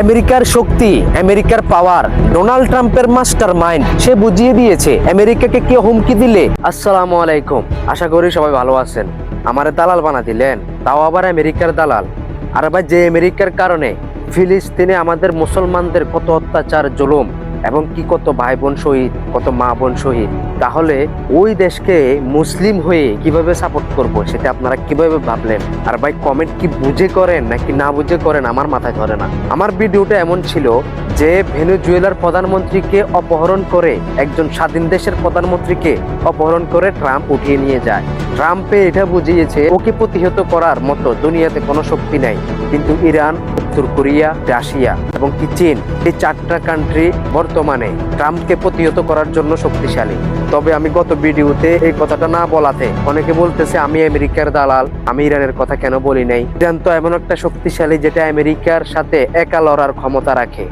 আমেরিকার শক্তি, আমেরিকার পাওয়ার, ডোনাল্ড ট্রাম্পের মাস্টার মাইন্ড সে বুঝিয়ে দিয়েছে আমেরিকাকে কে হুমকি দিলে। আসসালামু আলাইকুম, আশা করি সবাই ভালো আছেন। আমারে দালাল বানা দিলেন, তাও আবার আমেরিকার দালাল। আর ভাই, যে আমেরিকার কারণে ফিলিস্তিনে আমাদের মুসলমানদের কত অত্যাচার, জুলুম এবং কি কত ভাই বোন শহীদ, কত মা বোন শহীদ, তাহলে ওই দেশকে মুসলিম হয়ে কিভাবে সাপোর্ট করব সেটা আপনারা কিভাবে ভাবলেন? আর ভাই, কমেন্ট কি বুঝে করেন নাকি না বুঝে করেন আমার মাথায় ধরে না। আমার ভিডিওটা এমন ছিল যে ভেনেজুয়েলার প্রধানমন্ত্রীকে অপহরণ করে, একজন স্বাধীন দেশের প্রধানমন্ত্রীকে অপহরণ করে ট্রাম্প উঠিয়ে নিয়ে যায়। ট্রাম্পে এটা বুঝিয়েছে ওকে প্রতিহত করার মতো দুনিয়াতে কোনো শক্তি নাই, কিন্তু ইরান, উত্তর কোরিয়া, রাশিয়া এবং কি চীন, এই চারটা কান্ট্রি বর্তমানে ট্রাম্পকে প্রতিহত করার জন্য শক্তিশালী। তবে আমি গত ভিডিওতে এই কথাটা না বলাতে অনেকে বলতেছে আমি আমেরিকার দালাল, আমি ইরানের কথা কেন বলি নাই। ইরান তো এমন একটা শক্তিশালী যেটা আমেরিকার সাথে একা লড়ার ক্ষমতা রাখে।